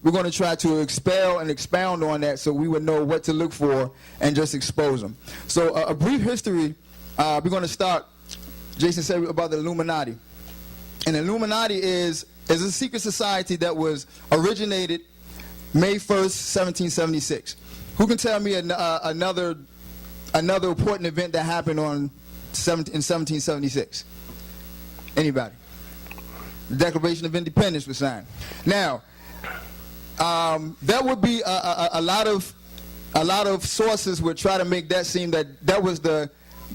we're going to try to expel and expound on that so we would know what to look for and just expose them. So a brief history, we're going to start, Jason said about the Illuminati. And the Illuminati is a secret society that was originated May 1st, 1776. Who can tell me another important event that happened in 1776? Anybody? The Declaration of Independence was signed. Now, that would be a lot of sources would try to make that seem that was the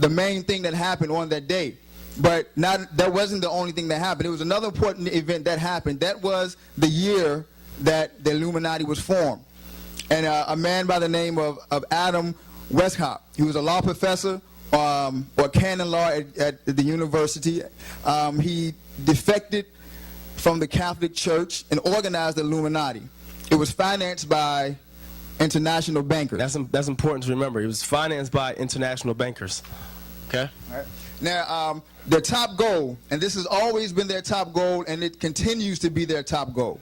main thing that happened on that day. But that wasn't the only thing that happened. It was another important event that happened. That was the year that the Illuminati was formed. And a man by the name of Adam Xscape, he was a law professor or canon law at the university. He defected from the Catholic Church and organized the Illuminati. It was financed by international bankers. That's important to remember. It was financed by international bankers. Okay? All right. Now, their top goal, and this has always been their top goal, and it continues to be their top goal.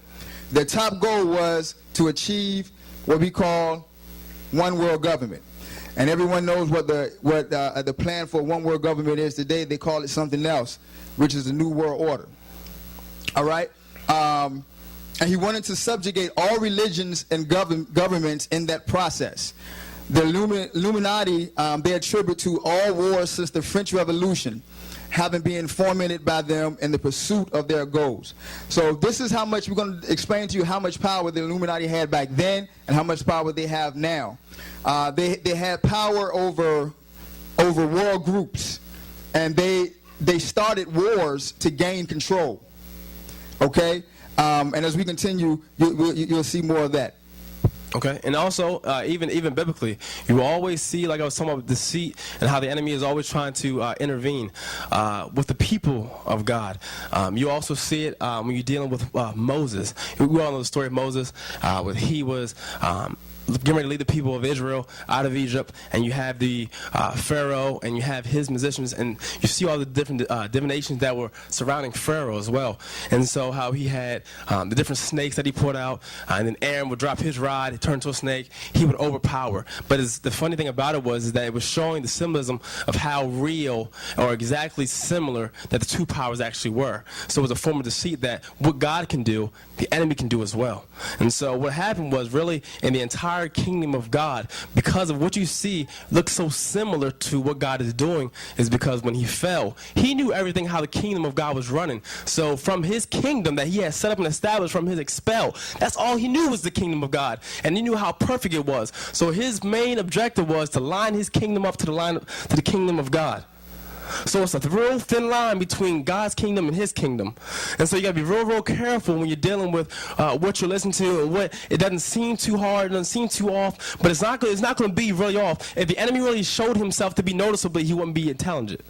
Their top goal was to achieve what we call one world government. And everyone knows what the plan for one world government is today. They call it something else, which is the New World Order. All right? And he wanted to subjugate all religions and governments in that process. The Illuminati, they attribute to all wars since the French Revolution having been fomented by them in the pursuit of their goals. So this is how much we're going to explain to you how much power the Illuminati had back then and how much power they have now. They had power over world groups, and they started wars to gain control. Okay, and as we continue, you'll see more of that. Okay, and also, even biblically, you always see, like I was talking about, deceit and how the enemy is always trying to intervene with the people of God. You also see it when you're dealing with Moses. We all know the story of Moses, when he was getting ready to lead the people of Israel out of Egypt, and you have the Pharaoh, and you have his musicians, and you see all the different divinations that were surrounding Pharaoh as well. And so how he had the different snakes that he put out, and then Aaron would drop his rod, it turned into a snake, he would overpower. But the funny thing about it was that it was showing the symbolism of how real or exactly similar that the two powers actually were. So it was a form of deceit that what God can do, the enemy can do as well. And so what happened was really in the entire kingdom of God, because of what you see looks so similar to what God is doing, is because when he fell, he knew everything how the kingdom of God was running. So from his kingdom that he had set up and established from his expel, that's all he knew was the kingdom of God, and he knew how perfect it was. So his main objective was to line his kingdom up to the kingdom of God. So it's a real thin line between God's kingdom and his kingdom. And so you got to be real careful when you're dealing with what you're listening to, and what it doesn't seem too hard, it doesn't seem too off, but it's not going to be really off. If the enemy really showed himself to be noticeably, he wouldn't be intelligent.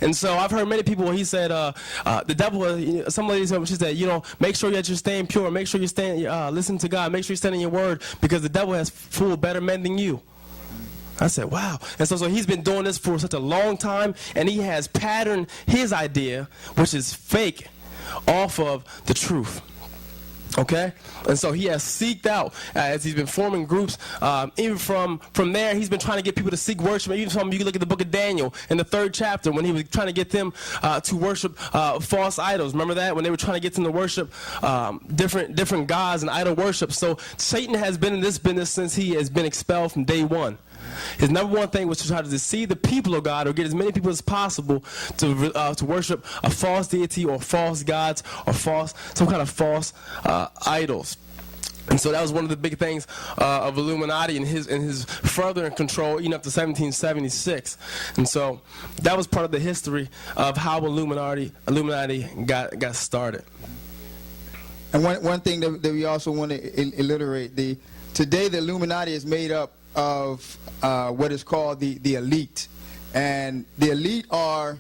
And so I've heard many people when he said, the devil, some ladies, she said, make sure that you're staying pure, make sure you're staying, listen to God, make sure you're standing in your word, because the devil has fooled better men than you. I said, wow. And so he's been doing this for such a long time, and he has patterned his idea, which is fake, off of the truth. Okay? And so he has seeked out, as he's been forming groups, even from there, he's been trying to get people to seek worship. Even from, you can look at the book of Daniel in the 3rd chapter, when he was trying to get them to worship false idols. Remember that? When they were trying to get them to worship different gods and idol worship. So Satan has been in this business since he has been expelled from day one. His number one thing was to try to deceive the people of God, or get as many people as possible to worship a false deity or false gods or some kind of false idols. And so that was one of the big things of Illuminati and his further control even up to 1776. And so that was part of the history of how Illuminati got started. And one thing that we also want to illustrate, today the Illuminati is made up of what is called the elite. And the elite are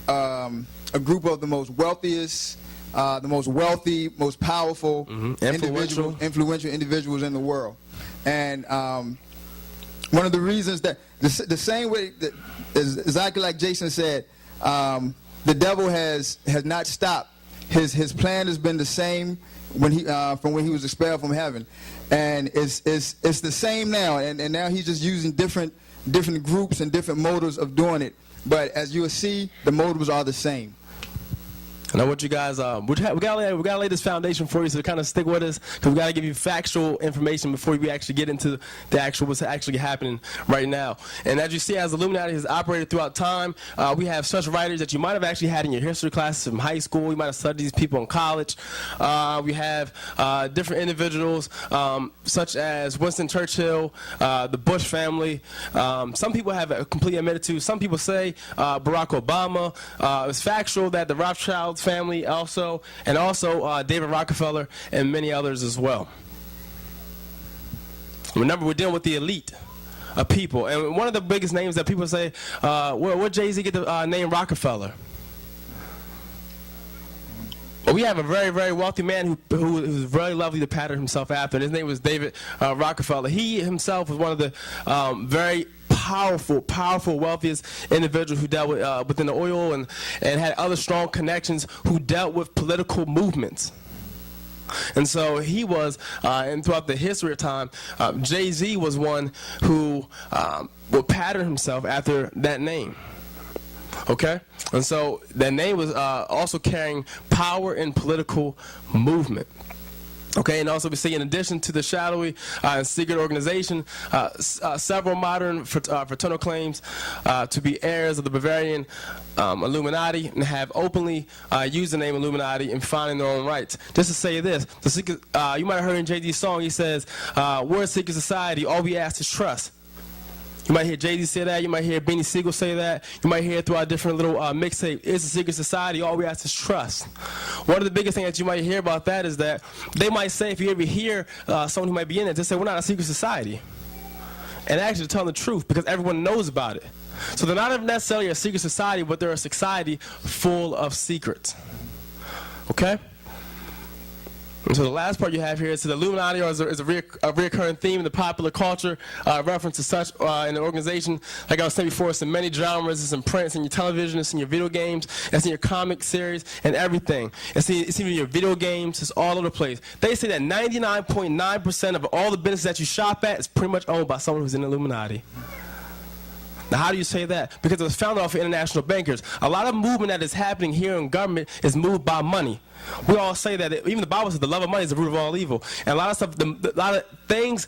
a group of the most wealthiest, the most wealthy, most powerful, influential individuals in the world. And one of the reasons that the same way that exactly like Jason said, the devil has not stopped his plan has been the same when from when he was expelled from heaven, and it's the same now. And now he's just using different groups and different motives of doing it. But as you will see, the motives are the same. And I want you guys, we gotta lay this foundation for you, so kind of stick with us, because we gotta give you factual information before we actually get into the actual what's actually happening right now. And as you see, as Illuminati has operated throughout time, we have such writers that you might have actually had in your history classes from high school. You might have studied these people in college. We have different individuals, such as Winston Churchill, the Bush family. Some people have completely admitted to. Some people say Barack Obama. It's factual that the Rothschild family also, and also David Rockefeller and many others as well. Remember, we're dealing with the elite of people, and one of the biggest names that people say, where Jay-Z get the name Rockefeller? Well, we have a very, very wealthy man who's very lovely to pattern himself after, and his name was David Rockefeller. He himself was one of the very powerful, wealthiest individuals who dealt with, within the oil and had other strong connections, who dealt with political movements. And so he was, and throughout the history of time, Jay-Z was one who would pattern himself after that name. Okay? And so that name was also carrying power in political movement. Okay, and also we see, in addition to the shadowy and secret organization, several modern fraternal claims to be heirs of the Bavarian Illuminati, and have openly used the name Illuminati in finding their own rights. Just to say this, the secret, you might have heard in Jay-Z's song, he says, we're a secret society, all we ask is trust. You might hear Jay-Z say that. You might hear Beanie Siegel say that. You might hear it throughout different little mixtape. It's a secret society. All we ask is trust. One of the biggest things that you might hear about that is that they might say, if you ever hear someone who might be in it, they say, we're not a secret society. And actually tell the truth, because everyone knows about it. So they're not necessarily a secret society, but they're a society full of secrets. Okay? And so the last part you have here is the Illuminati is a reoccurring theme in the popular culture, reference to such in the organization. Like I was saying before, it's in many genres. It's in print, it's in your television, it's in your video games, it's in your comic series, and everything. It's even in your video games. It's all over the place. They say that 99.9% of all the businesses that you shop at is pretty much owned by someone who's in the Illuminati. Now, how do you say that? Because it was founded off of international bankers. A lot of movement that is happening here in government is moved by money. We all say that. Even the Bible says the love of money is the root of all evil. And a lot of stuff, a lot of things,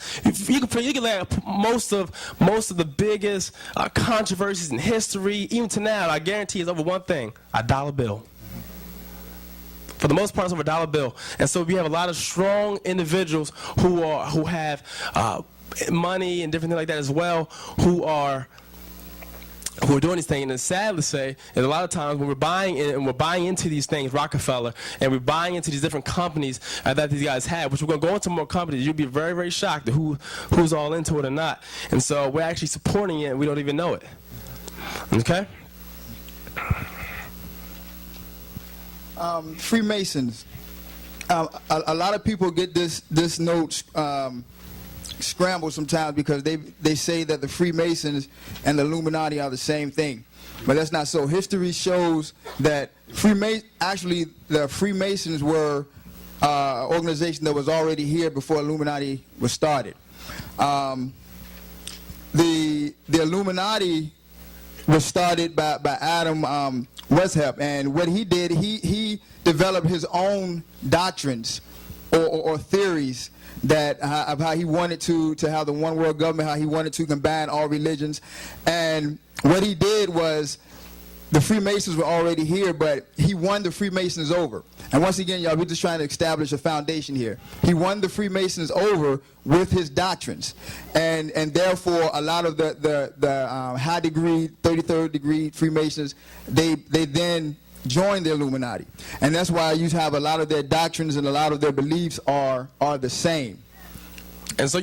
you can lay most of the biggest controversies in history, even to now, I guarantee, is over one thing: a dollar bill. For the most part, it's over a dollar bill. And so we have a lot of strong individuals who have money and different things like that as well, who are doing these things. And it's sad to say that a lot of times when we're buying into these things, Rockefeller, and we're buying into these different companies that these guys have, which we're going to go into more companies, you'll be very, very shocked at who's all into it or not. And so we're actually supporting it, and we don't even know it. Okay? Freemasons. A lot of people get this note scrambled sometimes, because they say that the Freemasons and the Illuminati are the same thing, but that's not so. History shows that the Freemasons were an organization that was already here before Illuminati was started. The Illuminati was started by Adam Weishaupt, and what he did, he developed his own doctrines or theories that of how he wanted to have the one world government, how he wanted to combine all religions. And what he did was, the Freemasons were already here, but he won the Freemasons over. And once again, y'all, we're just trying to establish a foundation here. He won the Freemasons over with his doctrines, and therefore a lot of the high degree, 33rd degree Freemasons, they then join the Illuminati. And that's why you have a lot of their doctrines and a lot of their beliefs are the same. And so